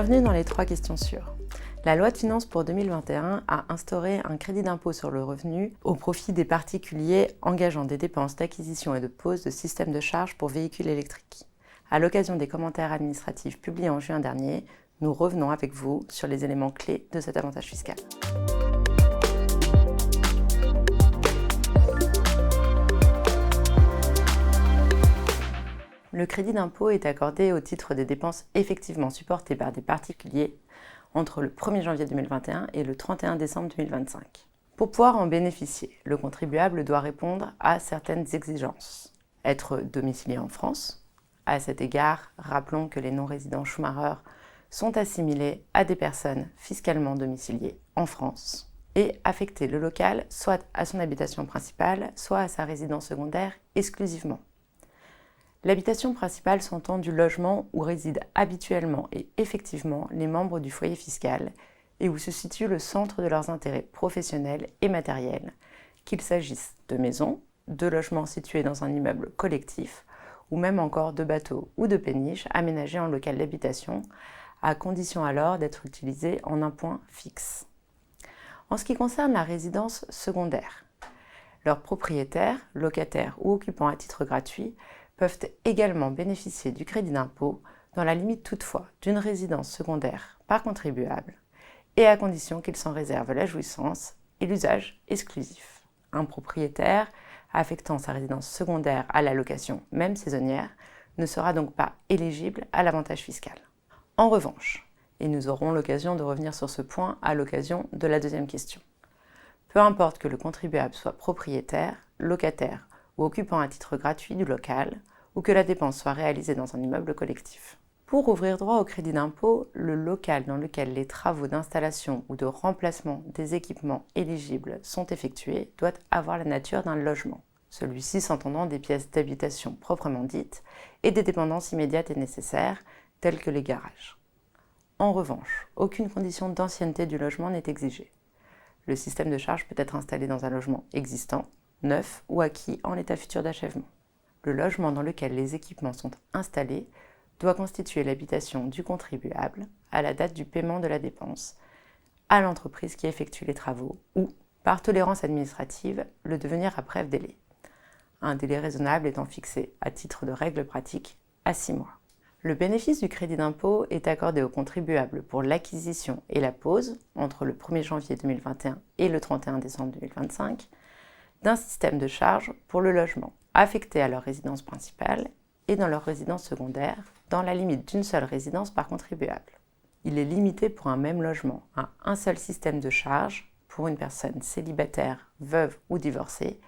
Bienvenue dans les 3 questions sûres. La loi de finances pour 2021 a instauré un crédit d'impôt sur le revenu au profit des particuliers engageant des dépenses d'acquisition et de pose de systèmes de charge pour véhicules électriques. À l'occasion des commentaires administratifs publiés en juin dernier, nous revenons avec vous sur les éléments clés de cet avantage fiscal. Le crédit d'impôt est accordé au titre des dépenses effectivement supportées par des particuliers entre le 1er janvier 2021 et le 31 décembre 2025. Pour pouvoir en bénéficier, le contribuable doit répondre à certaines exigences. Être domicilié en France. À cet égard, rappelons que les non-résidents Schumacher sont assimilés à des personnes fiscalement domiciliées en France et affecter le local soit à son habitation principale, soit à sa résidence secondaire exclusivement. L'habitation principale s'entend du logement où résident habituellement et effectivement les membres du foyer fiscal et où se situe le centre de leurs intérêts professionnels et matériels, qu'il s'agisse de maisons, de logements situés dans un immeuble collectif ou même encore de bateaux ou de péniches aménagés en local d'habitation, à condition alors d'être utilisés en un point fixe. En ce qui concerne la résidence secondaire, leurs propriétaires, locataires ou occupants à titre gratuit peuvent également bénéficier du crédit d'impôt dans la limite toutefois d'une résidence secondaire par contribuable et à condition qu'ils s'en réservent la jouissance et l'usage exclusif. Un propriétaire affectant sa résidence secondaire à la location, même saisonnière, ne sera donc pas éligible à l'avantage fiscal. En revanche, et nous aurons l'occasion de revenir sur ce point à l'occasion de la deuxième question, peu importe que le contribuable soit propriétaire, locataire ou occupant à titre gratuit du local, ou que la dépense soit réalisée dans un immeuble collectif. Pour ouvrir droit au crédit d'impôt, le local dans lequel les travaux d'installation ou de remplacement des équipements éligibles sont effectués doit avoir la nature d'un logement, celui-ci s'entendant des pièces d'habitation proprement dites et des dépendances immédiates et nécessaires, telles que les garages. En revanche, aucune condition d'ancienneté du logement n'est exigée. Le système de charge peut être installé dans un logement existant, neuf ou acquis en l'état futur d'achèvement. Le logement dans lequel les équipements sont installés doit constituer l'habitation du contribuable à la date du paiement de la dépense à l'entreprise qui effectue les travaux ou, par tolérance administrative, le devenir à bref délai. Un délai raisonnable étant fixé, à titre de règle pratique, à 6 mois. Le bénéfice du crédit d'impôt est accordé aux contribuables pour l'acquisition et la pose, entre le 1er janvier 2021 et le 31 décembre 2025, d'un système de charge pour le logement affecté à leur résidence principale et dans leur résidence secondaire, dans la limite d'une seule résidence par contribuable. Il est limité pour un même logement à un seul système de charge pour une personne célibataire, veuve ou divorcée,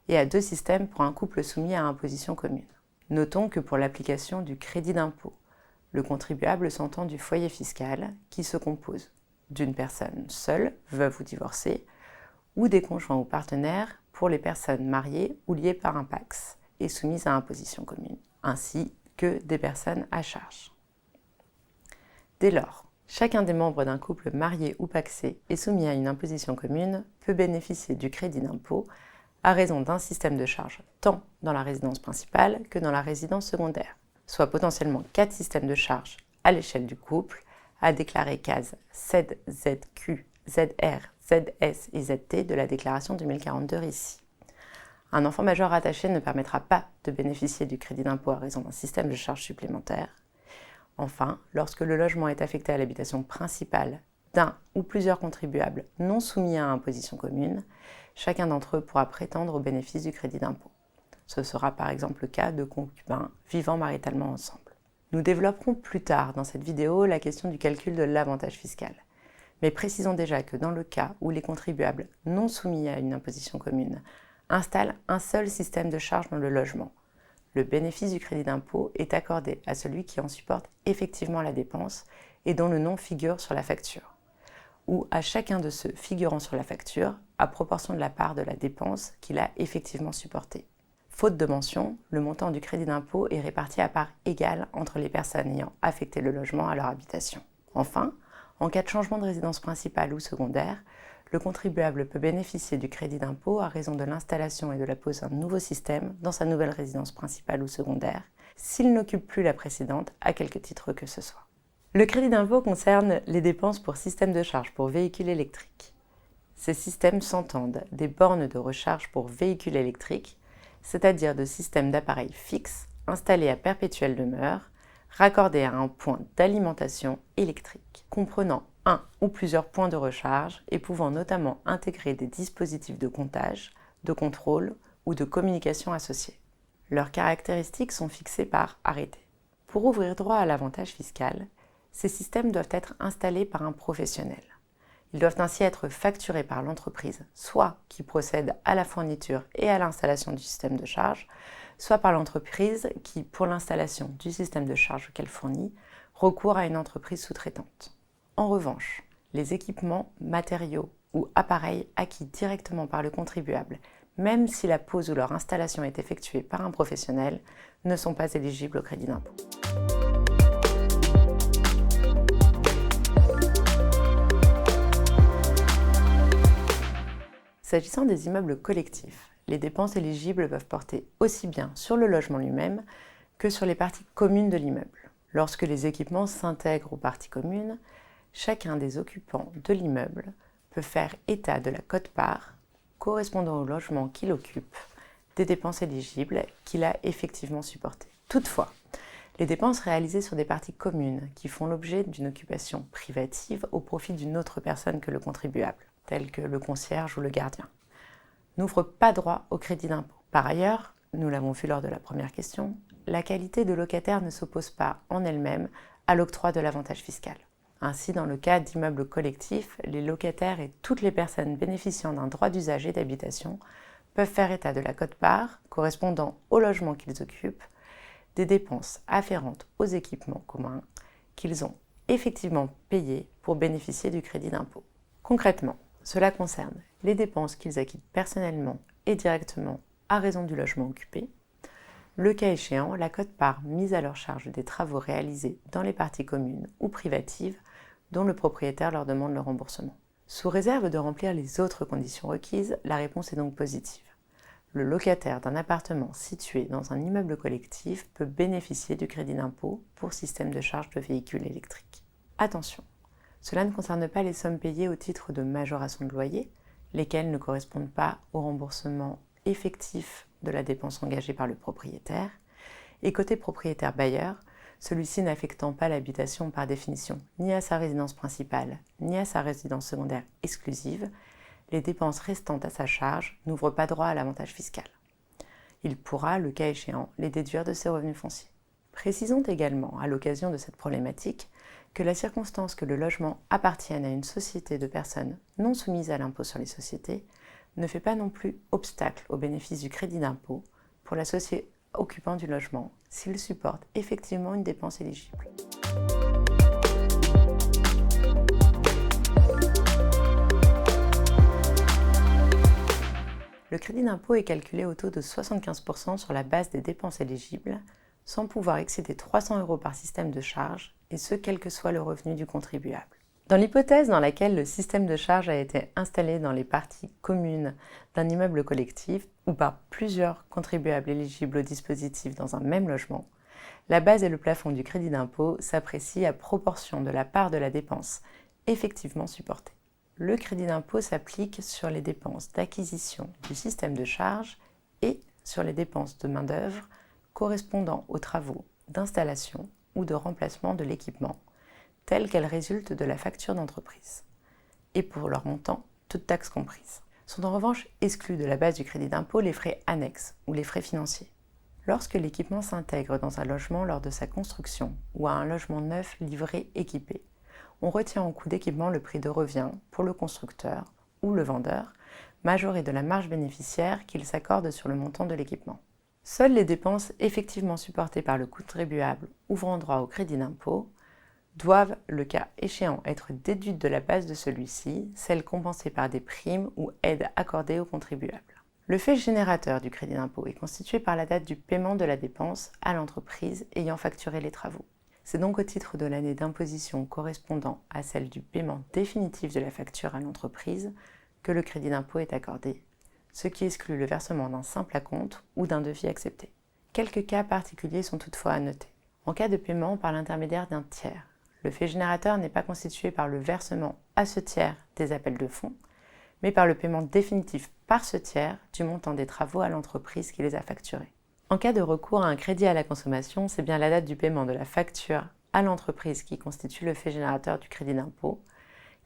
et à 2 systèmes pour un couple soumis à imposition commune. Notons que pour l'application du crédit d'impôt, le contribuable s'entend du foyer fiscal qui se compose d'une personne seule, veuve ou divorcée, ou des conjoints ou partenaires pour les personnes mariées ou liées par un PACS et soumises à imposition commune, ainsi que des personnes à charge. Dès lors, chacun des membres d'un couple marié ou pacsé et soumis à une imposition commune peut bénéficier du crédit d'impôt à raison d'un système de charge tant dans la résidence principale que dans la résidence secondaire, soit potentiellement 4 systèmes de charge à l'échelle du couple, à déclarer cases Z, ZQ, ZR, ZS et ZT de la déclaration 2042 ici. Un enfant majeur rattaché ne permettra pas de bénéficier du crédit d'impôt à raison d'un système de charge supplémentaire. Enfin, lorsque le logement est affecté à l'habitation principale d'un ou plusieurs contribuables non soumis à imposition commune, chacun d'entre eux pourra prétendre au bénéfice du crédit d'impôt. Ce sera par exemple le cas de concubins vivant maritalement ensemble. Nous développerons plus tard dans cette vidéo la question du calcul de l'avantage fiscal. Mais précisons déjà que dans le cas où les contribuables non soumis à une imposition commune installent un seul système de charge dans le logement, le bénéfice du crédit d'impôt est accordé à celui qui en supporte effectivement la dépense et dont le nom figure sur la facture, ou à chacun de ceux figurant sur la facture à proportion de la part de la dépense qu'il a effectivement supportée. Faute de mention, le montant du crédit d'impôt est réparti à part égale entre les personnes ayant affecté le logement à leur habitation. Enfin, en cas de changement de résidence principale ou secondaire, le contribuable peut bénéficier du crédit d'impôt à raison de l'installation et de la pose d'un nouveau système dans sa nouvelle résidence principale ou secondaire, s'il n'occupe plus la précédente à quelque titre que ce soit. Le crédit d'impôt concerne les dépenses pour système de charge pour véhicules électriques. Ces systèmes s'entendent des bornes de recharge pour véhicules électriques, c'est-à-dire de systèmes d'appareils fixes installés à perpétuelle demeure, raccordés à un point d'alimentation électrique, comprenant un ou plusieurs points de recharge et pouvant notamment intégrer des dispositifs de comptage, de contrôle ou de communication associés. Leurs caractéristiques sont fixées par arrêté. Pour ouvrir droit à l'avantage fiscal, ces systèmes doivent être installés par un professionnel. Ils doivent ainsi être facturés par l'entreprise, soit qui procède à la fourniture et à l'installation du système de charge, soit par l'entreprise qui, pour l'installation du système de charge qu'elle fournit, recourt à une entreprise sous-traitante. En revanche, les équipements, matériaux ou appareils acquis directement par le contribuable, même si la pose ou leur installation est effectuée par un professionnel, ne sont pas éligibles au crédit d'impôt. S'agissant des immeubles collectifs, les dépenses éligibles peuvent porter aussi bien sur le logement lui-même que sur les parties communes de l'immeuble. Lorsque les équipements s'intègrent aux parties communes, chacun des occupants de l'immeuble peut faire état de la quote-part correspondant au logement qu'il occupe, des dépenses éligibles qu'il a effectivement supportées. Toutefois, les dépenses réalisées sur des parties communes qui font l'objet d'une occupation privative au profit d'une autre personne que le contribuable, tels que le concierge ou le gardien, n'ouvrent pas droit au crédit d'impôt. Par ailleurs, nous l'avons vu lors de la première question, la qualité de locataire ne s'oppose pas en elle-même à l'octroi de l'avantage fiscal. Ainsi, dans le cas d'immeubles collectifs, les locataires et toutes les personnes bénéficiant d'un droit d'usage et d'habitation peuvent faire état de la quote-part correspondant au logement qu'ils occupent, des dépenses afférentes aux équipements communs qu'ils ont effectivement payés pour bénéficier du crédit d'impôt. Concrètement, cela concerne les dépenses qu'ils acquittent personnellement et directement à raison du logement occupé, le cas échéant, la quote-part mise à leur charge des travaux réalisés dans les parties communes ou privatives dont le propriétaire leur demande le remboursement. Sous réserve de remplir les autres conditions requises, la réponse est donc positive. Le locataire d'un appartement situé dans un immeuble collectif peut bénéficier du crédit d'impôt pour système de charge de véhicules électriques. Attention, cela ne concerne pas les sommes payées au titre de majoration de loyer, lesquelles ne correspondent pas au remboursement effectif de la dépense engagée par le propriétaire, et côté propriétaire bailleur, celui-ci n'affectant pas l'habitation par définition ni à sa résidence principale ni à sa résidence secondaire exclusive, les dépenses restantes à sa charge n'ouvrent pas droit à l'avantage fiscal. Il pourra, le cas échéant, les déduire de ses revenus fonciers. Précisons également, à l'occasion de cette problématique, que la circonstance que le logement appartienne à une société de personnes non soumises à l'impôt sur les sociétés ne fait pas non plus obstacle au bénéfice du crédit d'impôt pour l'associé occupant du logement s'il supporte effectivement une dépense éligible. Le crédit d'impôt est calculé au taux de 75% sur la base des dépenses éligibles, sans pouvoir excéder 300 € par système de charge, et ce quel que soit le revenu du contribuable. Dans l'hypothèse dans laquelle le système de charge a été installé dans les parties communes d'un immeuble collectif ou par plusieurs contribuables éligibles au dispositif dans un même logement, la base et le plafond du crédit d'impôt s'apprécient à proportion de la part de la dépense effectivement supportée. Le crédit d'impôt s'applique sur les dépenses d'acquisition du système de charge et sur les dépenses de main-d'œuvre correspondant aux travaux d'installation ou de remplacement de l'équipement, telles qu'elles résultent de la facture d'entreprise, et pour leur montant, toutes taxes comprises. Sont en revanche exclus de la base du crédit d'impôt les frais annexes ou les frais financiers. Lorsque l'équipement s'intègre dans un logement lors de sa construction ou à un logement neuf livré équipé, on retient en coût d'équipement le prix de revient pour le constructeur ou le vendeur, majoré de la marge bénéficiaire qu'il s'accorde sur le montant de l'équipement. Seules les dépenses effectivement supportées par le contribuable ouvrant droit au crédit d'impôt doivent, le cas échéant, être déduites de la base de celui-ci, celles compensées par des primes ou aides accordées aux contribuables. Le fait générateur du crédit d'impôt est constitué par la date du paiement de la dépense à l'entreprise ayant facturé les travaux. C'est donc au titre de l'année d'imposition correspondant à celle du paiement définitif de la facture à l'entreprise que le crédit d'impôt est accordé, ce qui exclut le versement d'un simple acompte ou d'un devis accepté. Quelques cas particuliers sont toutefois à noter. En cas de paiement par l'intermédiaire d'un tiers, Le fait générateur n'est pas constitué par le versement à ce tiers des appels de fonds, mais par le paiement définitif par ce tiers du montant des travaux à l'entreprise qui les a facturés. En cas de recours à un crédit à la consommation, c'est bien la date du paiement de la facture à l'entreprise qui constitue le fait générateur du crédit d'impôt,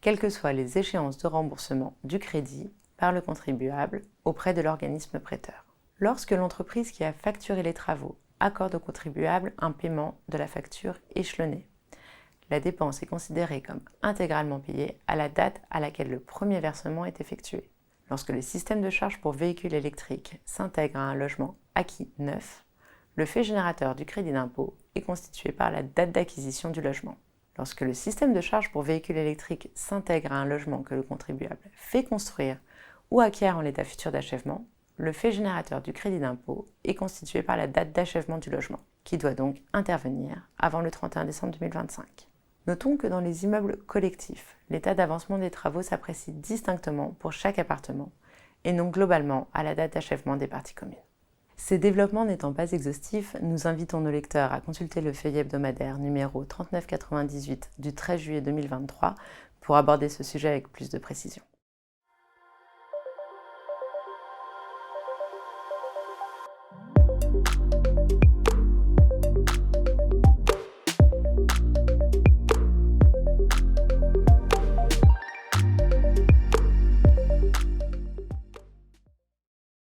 quelles que soient les échéances de remboursement du crédit par le contribuable auprès de l'organisme prêteur. Lorsque l'entreprise qui a facturé les travaux accorde au contribuable un paiement de la facture échelonnée, la dépense est considérée comme intégralement payée à la date à laquelle le premier versement est effectué. Lorsque le système de charge pour véhicule électrique s'intègre à un logement acquis neuf, le fait générateur du crédit d'impôt est constitué par la date d'acquisition du logement. Lorsque le système de charge pour véhicule électrique s'intègre à un logement que le contribuable fait construire ou acquiert en l'état futur d'achèvement, le fait générateur du crédit d'impôt est constitué par la date d'achèvement du logement, qui doit donc intervenir avant le 31 décembre 2025. Notons que dans les immeubles collectifs, l'état d'avancement des travaux s'apprécie distinctement pour chaque appartement et non globalement à la date d'achèvement des parties communes. Ces développements n'étant pas exhaustifs, nous invitons nos lecteurs à consulter le feuillet hebdomadaire numéro 3998 du 13 juillet 2023 pour aborder ce sujet avec plus de précision.